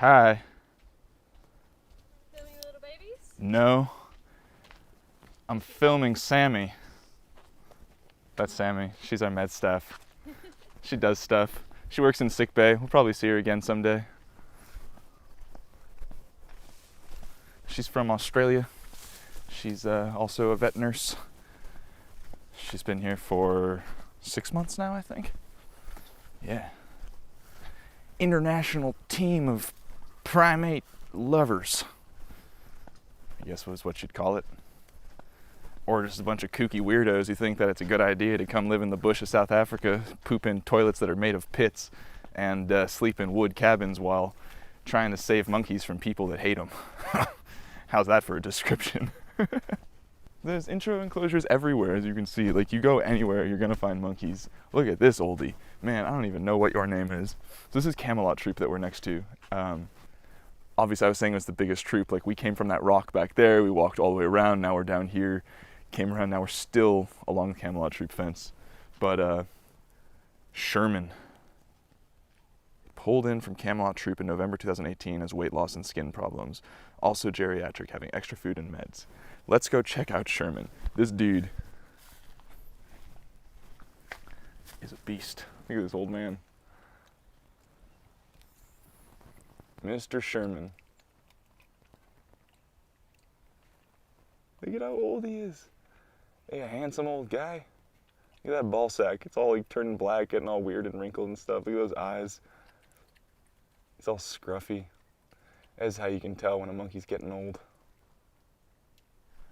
Hi. Filming little babies? No. I'm filming Sammy. That's Sammy. She's our med staff. She does stuff. She works in SCK Bay. We'll probably see her again someday. She's from Australia. She's also a vet nurse. She's been here for 6 months now, I think. Yeah. International team of primate lovers, I guess was what you'd call it. Or just a bunch of kooky weirdos who think that it's a good idea to come live in the bush of South Africa, poop in toilets that are made of pits, and sleep in wood cabins while trying to save monkeys from people that hate them. How's that for a description? There's intro enclosures everywhere, as you can see. Like, you go anywhere, you're gonna find monkeys. Look at this oldie. Man, I don't even know what your name is. So this is Camelot Troop that we're next to. Obviously, I was saying it was the biggest troop. Like, we came from that rock back there, we walked all the way around, now we're down here, came around, now we're still along the Camelot Troop fence. But Sherman pulled in from Camelot Troop in November 2018 as weight loss and skin problems. Also geriatric, having extra food and meds. Let's go check out Sherman. This dude is a beast. Look at this old man. Mr. Sherman. Look at how old he is. Hey, a handsome old guy. Look at that ball sack. It's all like turning black, getting all weird and wrinkled and stuff. Look at those eyes. It's all scruffy. That's how you can tell when a monkey's getting old.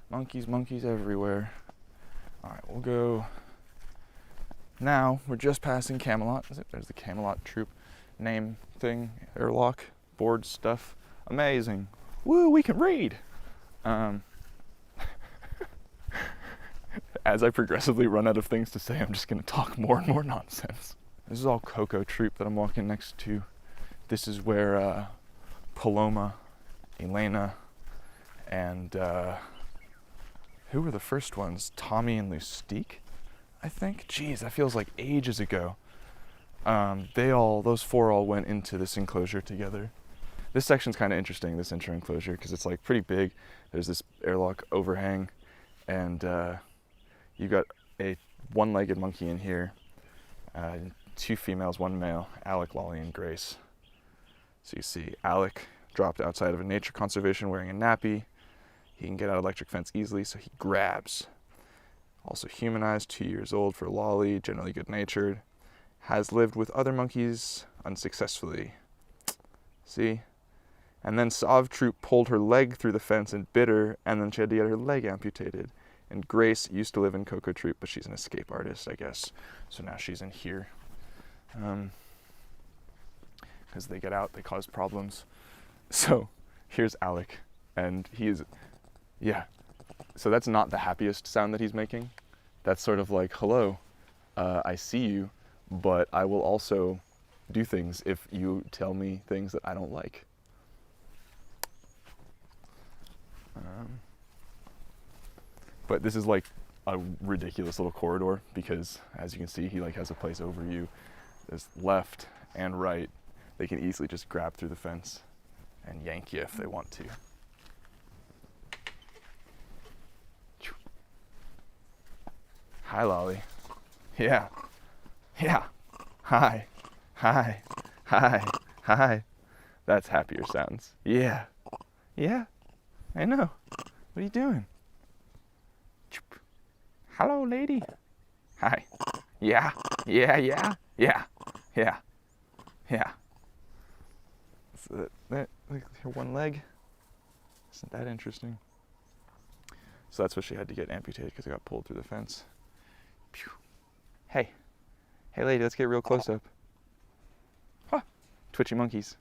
Monkeys everywhere. All right, we'll go. Now, we're just passing Camelot. There's the Camelot Troop name thing, airlock, board stuff. Amazing. Woo, we can read. As I progressively run out of things to say, I'm just gonna talk more and more nonsense. This is all Coco Troop that I'm walking next to. This is where Paloma, Elena, and who were the first ones? Tommy and Lustique, I think. Jeez, that feels like ages ago. Those four all went into this enclosure together. This section's kind of interesting, this intro enclosure, because it's like pretty big. There's this airlock overhang, and you got a one-legged monkey in here. 2 females, 1 male, Alec, Lolly, and Grace. So you see Alec dropped outside of a nature conservation wearing a nappy. He can get out of electric fence easily, so he grabs. Also humanized, 2 years old for Lolly, generally good-natured. Has lived with other monkeys unsuccessfully. See? And then Sav Troop pulled her leg through the fence and bit her, and then she had to get her leg amputated. And Grace used to live in Coco Troop, but she's an escape artist, I guess. So now she's in here. Because they get out, they cause problems. So here's Alec, and he is, yeah. So that's not the happiest sound that he's making. That's sort of like, hello, I see you, but I will also do things if you tell me things that I don't like. But this is like a ridiculous little corridor because, as you can see, he like has a place over you. There's left and right. They can easily just grab through the fence and yank you if they want to. Hi, Lolly. Yeah. Yeah. Hi. Hi. Hi. Hi. That's happier sounds. Yeah. Yeah. I know. What are you doing? Hello, lady. Hi. Yeah. Yeah. Yeah. Yeah. Yeah. Yeah. So that like her one leg. Isn't that interesting? So that's what she had to get amputated because it got pulled through the fence. Pew. Hey. Hey, lady, let's get real close up. Huh. Twitchy monkeys.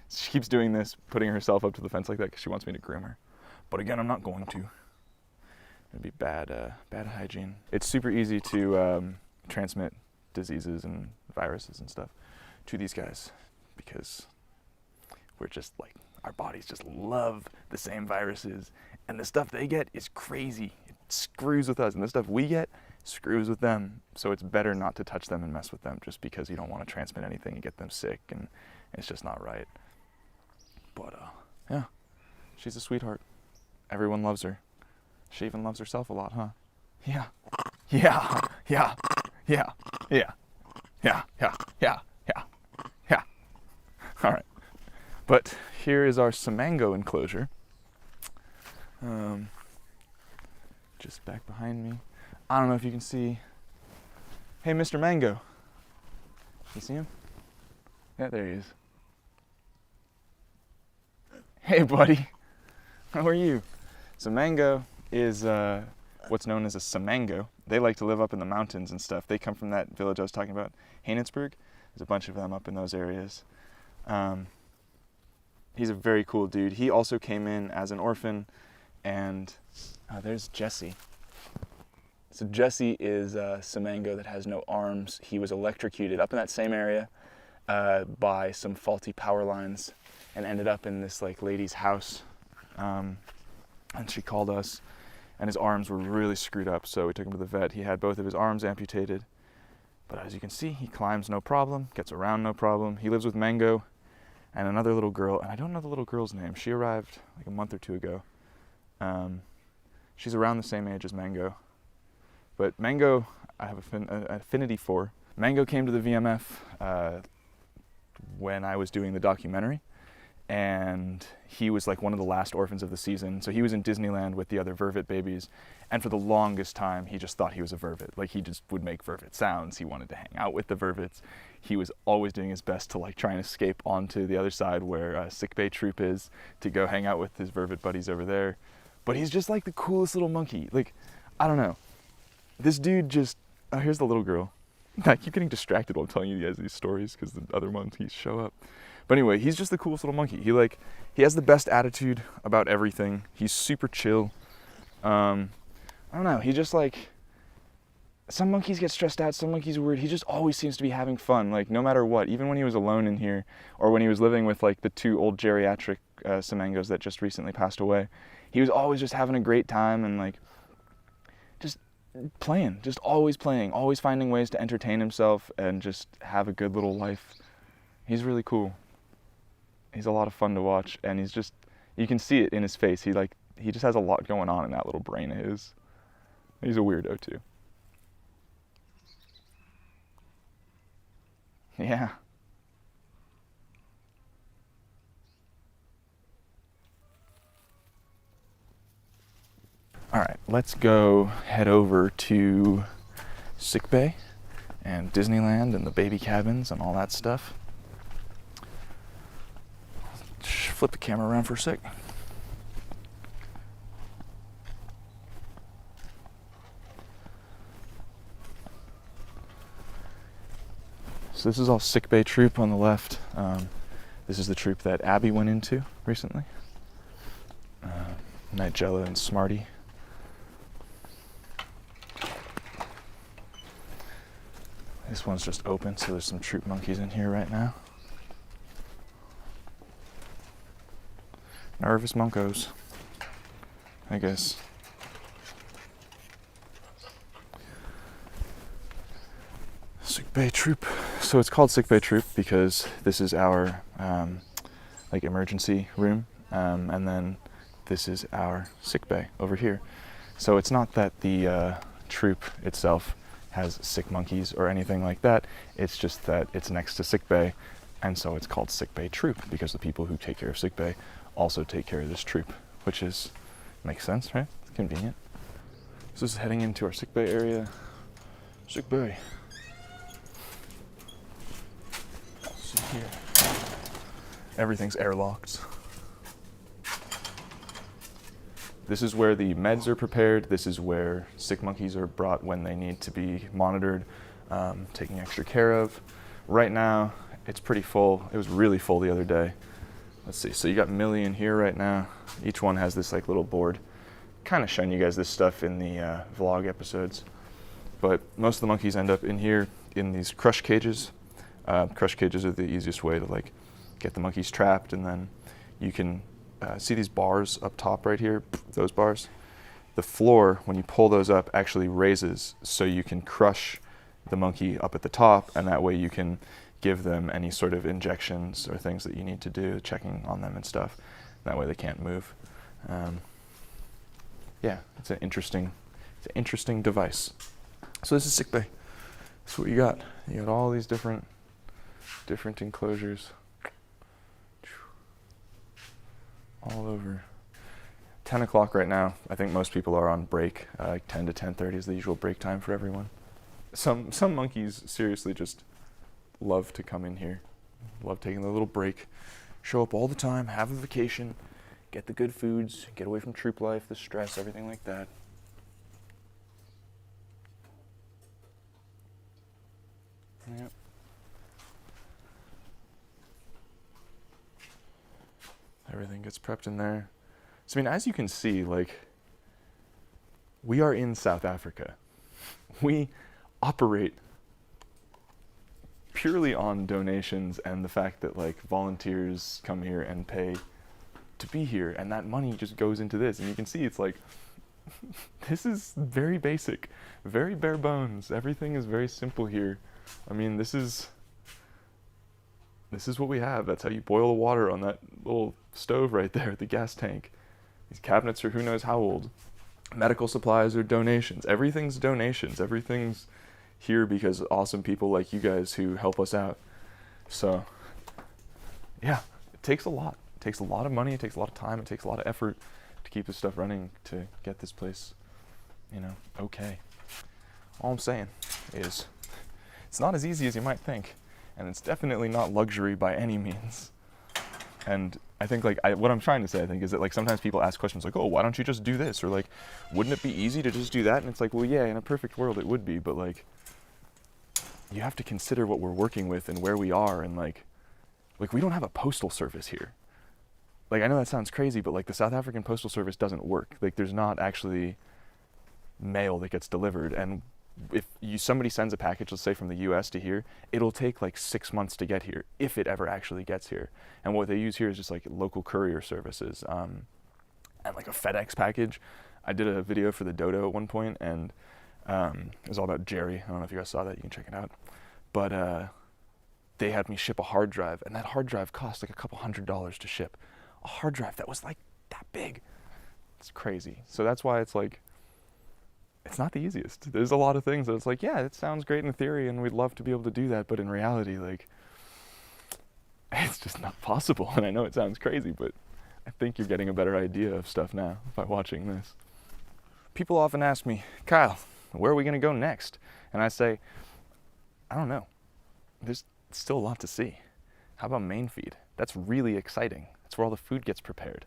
She keeps doing this, putting herself up to the fence like that because she wants me to groom her. But again, I'm not going to. It'd be bad hygiene. It's super easy to transmit diseases and viruses and stuff to these guys because we're just like, our bodies just love the same viruses, and the stuff they get is crazy. It screws with us, and the stuff we get screws with them. So it's better not to touch them and mess with them just because you don't want to transmit anything and get them sick, and it's just not right. But yeah, she's a sweetheart. Everyone loves her. She even loves herself a lot, huh? Yeah. Yeah. Yeah. Yeah. Yeah. Yeah. Yeah. Yeah. Yeah. Yeah. All right. But here is our Samango enclosure. Just back behind me. I don't know if you can see. Hey, Mr. Mango. You see him? Yeah, there he is. Hey, buddy. How are you? Samango is what's known as a Samango. They like to live up in the mountains and stuff. They come from that village I was talking about, Hainitzburg. There's a bunch of them up in those areas. He's a very cool dude. He also came in as an orphan, and there's Jesse. So Jesse is a Samango that has no arms. He was electrocuted up in that same area by some faulty power lines and ended up in this like lady's house. And she called us, and his arms were really screwed up, so we took him to the vet. He had both of his arms amputated, but as you can see, he climbs no problem, gets around no problem. He lives with Mango and another little girl, and I don't know the little girl's name. She arrived like a month or two ago. She's around the same age as Mango. But Mango, I have an affinity for. Mango came to the VMF when I was doing the documentary, and he was like one of the last orphans of the season. So he was in Disneyland with the other Vervet babies, and for the longest time, he just thought he was a Vervet. Like, he just would make Vervet sounds. He wanted to hang out with the Vervets. He was always doing his best to like try and escape onto the other side where SCK Bay Troop is, to go hang out with his Vervet buddies over there. But he's just like the coolest little monkey. Like, I don't know. This dude just, oh, here's the little girl. I keep getting distracted while I'm telling you guys these stories because the other monkeys show up. But anyway, he's just the coolest little monkey. He has the best attitude about everything. He's super chill. I don't know, he just like, some monkeys get stressed out, some monkeys are weird. He just always seems to be having fun, like no matter what. Even when he was alone in here, or when he was living with like the two old geriatric Samangos that just recently passed away, he was always just having a great time and like, just playing, just always playing, always finding ways to entertain himself and just have a good little life. He's really cool. He's a lot of fun to watch, and he's just, you can see it in his face. He just has a lot going on in that little brain of his. He's a weirdo too. Yeah. All right, let's go head over to SCK Bay and Disneyland and the baby cabins and all that stuff. Flip the camera around for a sec. So this is all SCK Bay Troop on the left. This is the troop that Abby went into recently. Nigella and Smarty. This one's just open, so there's some troop monkeys in here right now. Nervous monkos, I guess. SCK Bay Troop. So it's called SCK Bay Troop because this is our like emergency room, and then this is our SCK Bay over here. So it's not that the troop itself has sick monkeys or anything like that. It's just that it's next to SCK Bay, and so it's called SCK Bay Troop because the people who take care of SCK Bay also take care of this troop, which makes sense, right? It's convenient. So this is heading into our SCK Bay area. SCK Bay. See here. Everything's airlocked. This is where the meds are prepared. This is where sick monkeys are brought when they need to be monitored, taken extra care of. Right now, it's pretty full. It was really full the other day. Let's see, so you got Millie in here right now. Each one has this like little board. Kind of showing you guys this stuff in the vlog episodes. But most of the monkeys end up in here in these crush cages. Crush cages are the easiest way to like get the monkeys trapped, and then you can see these bars up top right here, those bars. The floor, when you pull those up, actually raises so you can crush the monkey up at the top, and that way you can give them any sort of injections or things that you need to do, checking on them and stuff. That way they can't move. Yeah, it's an interesting device. So this is SCK Bay. That's what you got. You got all these different enclosures all over. 10 o'clock right now. I think most people are on break. 10 to 10:30 is the usual break time for everyone. Some monkeys seriously just love to come in here, love taking their little break, show up all the time, have a vacation, get the good foods, get away from troop life, the stress, everything like that. Yep. Everything gets prepped in there. So, I mean, as you can see, like, we are in South Africa. We operate purely on donations and the fact that, like, volunteers come here and pay to be here, and that money just goes into this. And you can see it's like, this is very basic, very bare bones. Everything is very simple here. I mean, this is what we have. That's how you boil the water on that little stove right there, the gas tank. These cabinets are who knows how old. Medical supplies are donations. Everything's donations. Everything's here because awesome people like you guys who help us out. So, yeah, it takes a lot. It takes a lot of money. It takes a lot of time. It takes a lot of effort to keep this stuff running, to get this place, you know, okay. All I'm saying is it's not as easy as you might think, and it's definitely not luxury by any means. And I think, like, what I'm trying to say, I think, is that, like, sometimes people ask questions like, oh, why don't you just do this? Or, like, wouldn't it be easy to just do that? And it's like, well, yeah, in a perfect world it would be, but, like, you have to consider what we're working with and where we are, and, like we don't have a postal service here. Like, I know that sounds crazy, but, like, the South African postal service doesn't work. Like, there's not actually mail that gets delivered, and if somebody sends a package, let's say from the US to here, it'll take like 6 months to get here, if it ever actually gets here. And what they use here is just like local courier services, and like a FedEx package. I did a video for the Dodo at one point, and it was all about Jerry. I don't know if you guys saw that, you can check it out. But they had me ship a hard drive, and that hard drive cost like a couple $100s to ship. A hard drive that was like that big. It's crazy. So that's why it's like, it's not the easiest. There's a lot of things that it's like, yeah, it sounds great in theory and we'd love to be able to do that, but in reality, like, it's just not possible. And I know it sounds crazy, but I think you're getting a better idea of stuff now by watching this. People often ask me, Kyle, where are we gonna go next? And I say, I don't know. There's still a lot to see. How about main feed? That's really exciting. That's where all the food gets prepared.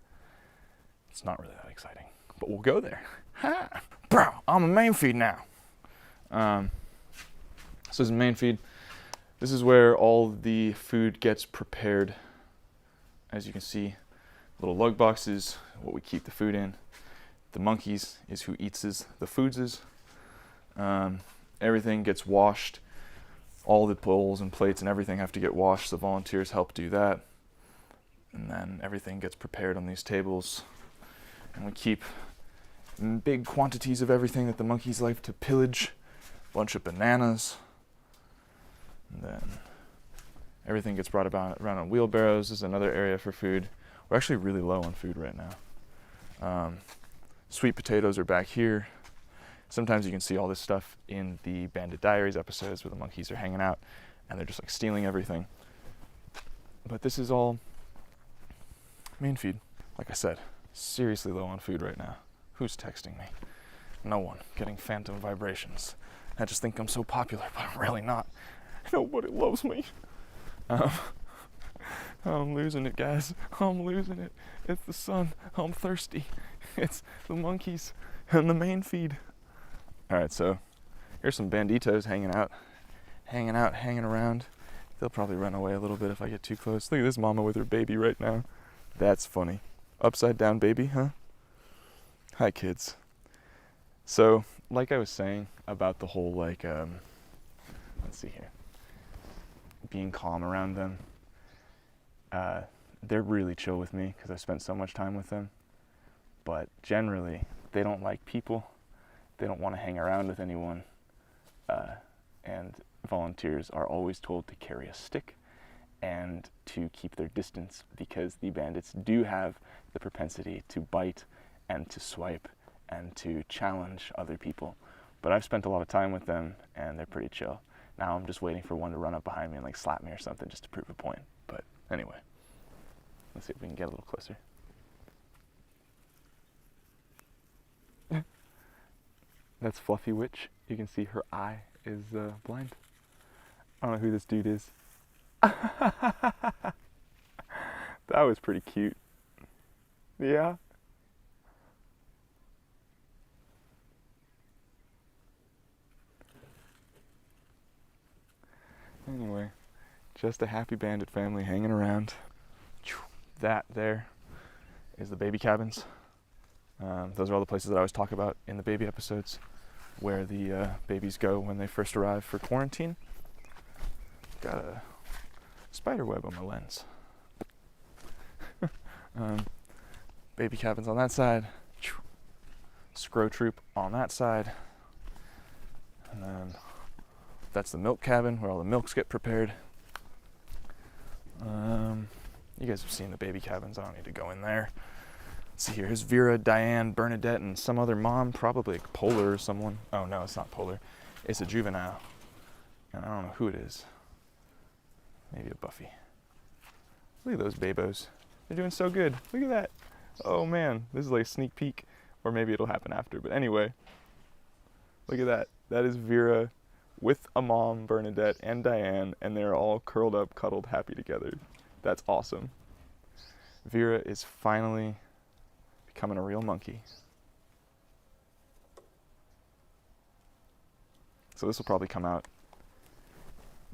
It's not really that exciting, but we'll go there. Ha! Bro, I'm a main feed now. So this is main feed. This is where all the food gets prepared. As you can see, little lug boxes, what we keep the food in. The monkeys is who eats the foods. Everything gets washed. All the bowls and plates and everything have to get washed. The volunteers help do that. And then everything gets prepared on these tables. And we keep big quantities of everything that the monkeys like to pillage. A bunch of bananas. And then everything gets brought about around on wheelbarrows. This is another area for food. We're actually really low on food right now. Sweet potatoes are back here. Sometimes you can see all this stuff in the Bandit Diaries episodes where the monkeys are hanging out and they're just like stealing everything. But this is all main feed. Like I said, seriously low on food right now. Who's texting me? No one. Getting phantom vibrations. I just think I'm so popular, but I'm really not. Nobody loves me. I'm losing it, guys. I'm losing it. It's the sun. I'm thirsty. It's the monkeys and the main feed. Alright, so here's some banditos hanging around. They'll probably run away a little bit if I get too close. Look at this mama with her baby right now. That's funny. Upside down baby, huh? Hi, kids. So, like I was saying about the whole, like, let's see here. Being calm around them. They're really chill with me because I spent so much time with them. But generally, they don't like people. They don't want to hang around with anyone. And volunteers are always told to carry a stick and to keep their distance, because the bandits do have the propensity to bite and to swipe and to challenge other people. But I've spent a lot of time with them and they're pretty chill. Now I'm just waiting for one to run up behind me and like slap me or something just to prove a point. But anyway, let's see if we can get a little closer. That's Fluffy Witch. You can see her eye is blind. I don't know who this dude is. That was pretty cute. Yeah. Anyway, just a happy bandit family hanging around. That there is the baby cabins. Those are all the places that I always talk about in the baby episodes, where the babies go when they first arrive for quarantine. Got a spider web on my lens. Baby cabins on that side. Scrow Troop on that side. And then that's the milk cabin where all the milks get prepared. You guys have seen the baby cabins. I don't need to go in there. Let's see here. Here's Vera, Diane, Bernadette, and some other mom, probably like Polar or someone. Oh no, it's not Polar. It's a juvenile. And I don't know who it is. Maybe a Buffy. Look at those babos. They're doing so good. Look at that. Oh man, this is like a sneak peek. Or maybe it'll happen after. But anyway, look at that. That is Vera with a mom, Bernadette, and Diane, and they're all curled up, cuddled, happy together. That's awesome. Vera is finally becoming a real monkey. So this will probably come out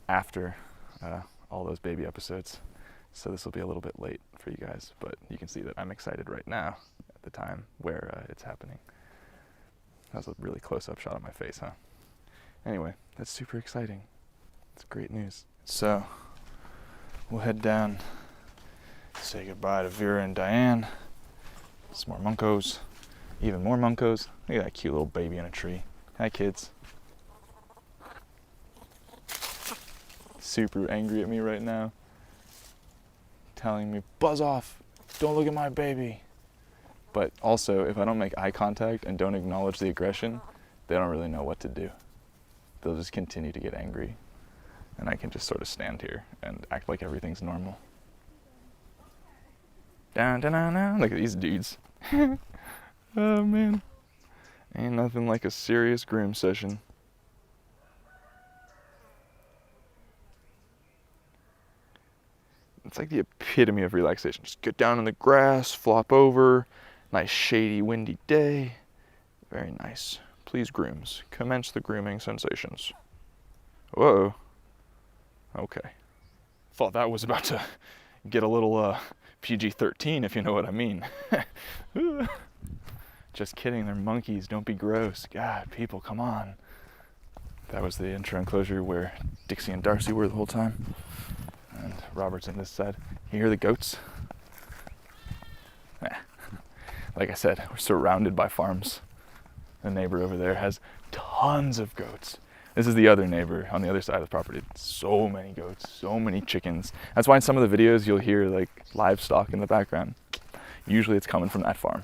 after all those baby episodes. So this will be a little bit late for you guys, but you can see that I'm excited right now at the time where it's happening. That was a really close-up shot of my face, huh? Anyway, that's super exciting. It's great news. So we'll head down, say goodbye to Vera and Diane. Some more Munkos, even more Munkos. Look at that cute little baby in a tree. Hi, kids. Super angry at me right now, telling me, buzz off, don't look at my baby. But also, if I don't make eye contact and don't acknowledge the aggression, they don't really know what to do. They'll just continue to get angry. And I can just sort of stand here and act like everything's normal. Down, down, down, down. Look at these dudes. Oh man. Ain't nothing like a serious groom session. It's like the epitome of relaxation. Just get down in the grass, flop over. Nice shady, windy day. Very nice. Please, grooms, commence the grooming sensations. Whoa. Okay. Thought that was about to get a little PG-13, if you know what I mean. Just kidding, they're monkeys. Don't be gross. God, people, come on. That was the intro enclosure where Dixie and Darcy were the whole time. And Robert's on this side. You hear the goats? Like I said, we're surrounded by farms. The neighbor over there has tons of goats. This is the other neighbor on the other side of the property. So many goats, so many chickens. That's why in some of the videos you'll hear like livestock in the background. Usually it's coming from that farm.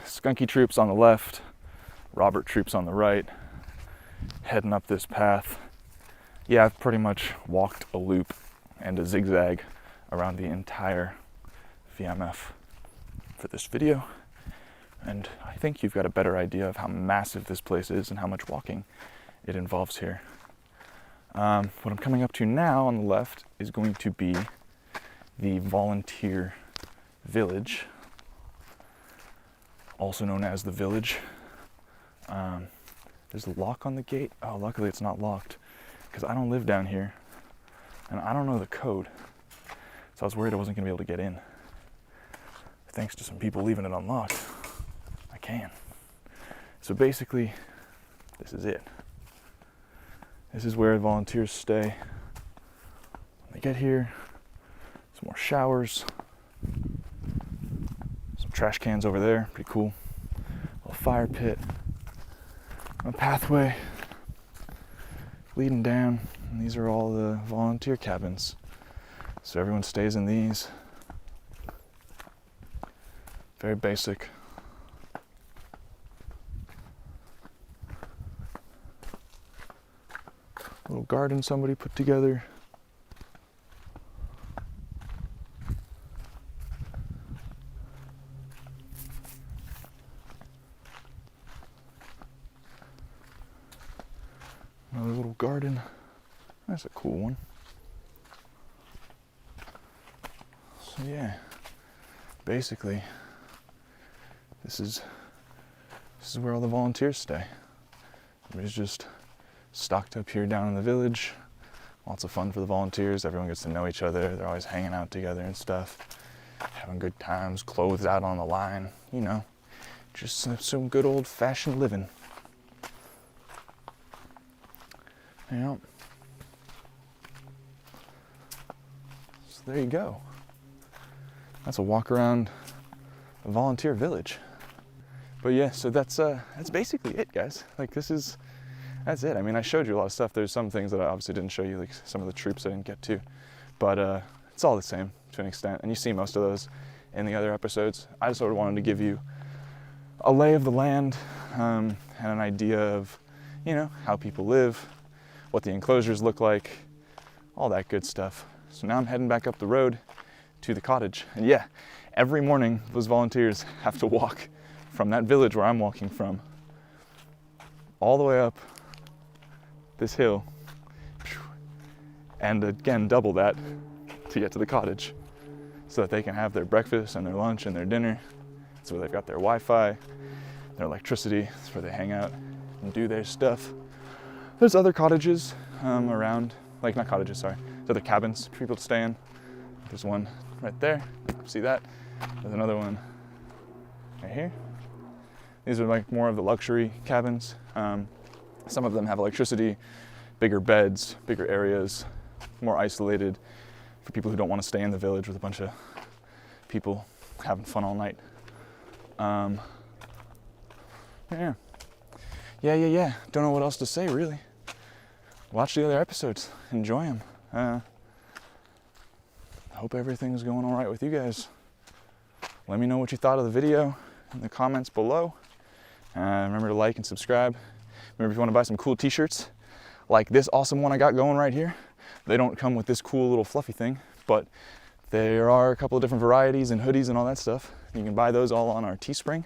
Skunky Troop's on the left, Robert Troop's on the right, heading up this path. Yeah, I've pretty much walked a loop and a zigzag around the entire VMF for this video. And I think you've got a better idea of how massive this place is and how much walking it involves here. What I'm coming up to now on the left is going to be the volunteer village, also known as the village. There's a lock on the gate. Oh, luckily it's not locked because I don't live down here and I don't know the code. So I was worried I wasn't gonna be able to get in. Thanks to some people leaving it unlocked, I can. So basically, this is it. This is where volunteers stay. When they get here, some more showers, some trash cans over there, pretty cool. A little fire pit, a pathway leading down And these are all the volunteer cabins. So everyone stays in these. Very basic. Little garden somebody put together. Another little garden. That's a cool one. So yeah, basically, this is where all the volunteers stay. Everybody's just stocked up here down in the village. Lots of fun for the volunteers. Everyone gets to know each other. They're always hanging out together and stuff, having good times, clothes out on the line, you know, just some good old-fashioned living. Yeah. So there you go. That's a walk around a volunteer village. But yeah, so that's basically it, guys. Like that's it. I mean, I showed you a lot of stuff. There's some things that I obviously didn't show you, like some of the troops I didn't get to, but it's all the same to an extent. And you see most of those in the other episodes. I just sort of wanted to give you a lay of the land and an idea of, you know, how people live, what the enclosures look like, all that good stuff. So now I'm heading back up the road to the cottage. And yeah, every morning those volunteers have to walk from that village where I'm walking from all the way up this hill and again double that to get to the cottage so that they can have their breakfast and their lunch and their dinner. That's where they've got their Wi-Fi, their electricity. That's where they hang out and do their stuff. There's other cottages around, like not cottages, sorry. There's other cabins for people to stay in. There's one right there, see that? There's another one right here. These are like more of the luxury cabins. Some of them have electricity, bigger beds, bigger areas, more isolated for people who don't want to stay in the village with a bunch of people having fun all night. Yeah. Don't know what else to say, really. Watch the other episodes. Enjoy them. I hope everything's going all right with you guys. Let me know what you thought of the video in the comments below. Remember to like and subscribe. Remember, if you want to buy some cool t-shirts, like this awesome one I got going right here, they don't come with this cool little fluffy thing, but there are a couple of different varieties and hoodies and all that stuff. You can buy those all on our Teespring,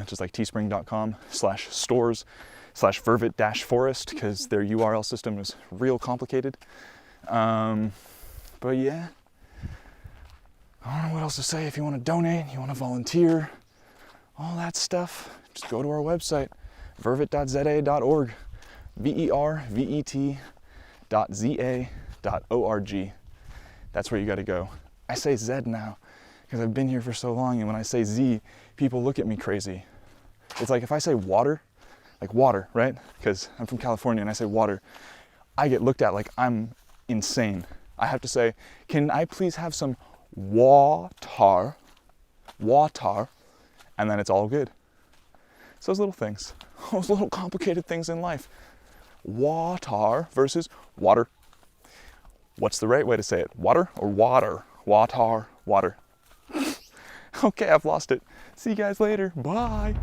just like teespring.com/stores/vervet-forest, because their URL system is real complicated. But yeah, I don't know what else to say. If you want to donate, you want to volunteer, all that stuff, just go to our website, vervet.za.org, vervet.za.org. That's where you got to go. I say Z now because I've been here for so long, and when I say Z, people look at me crazy. It's like if I say water, like water, right? Because I'm from California and I say water, I get looked at like I'm insane. I have to say, can I please have some water, and then it's all good. So those little things, those little complicated things in life. Water versus water. What's the right way to say it? Water or water? Water, water. Okay, I've lost it. See you guys later. Bye.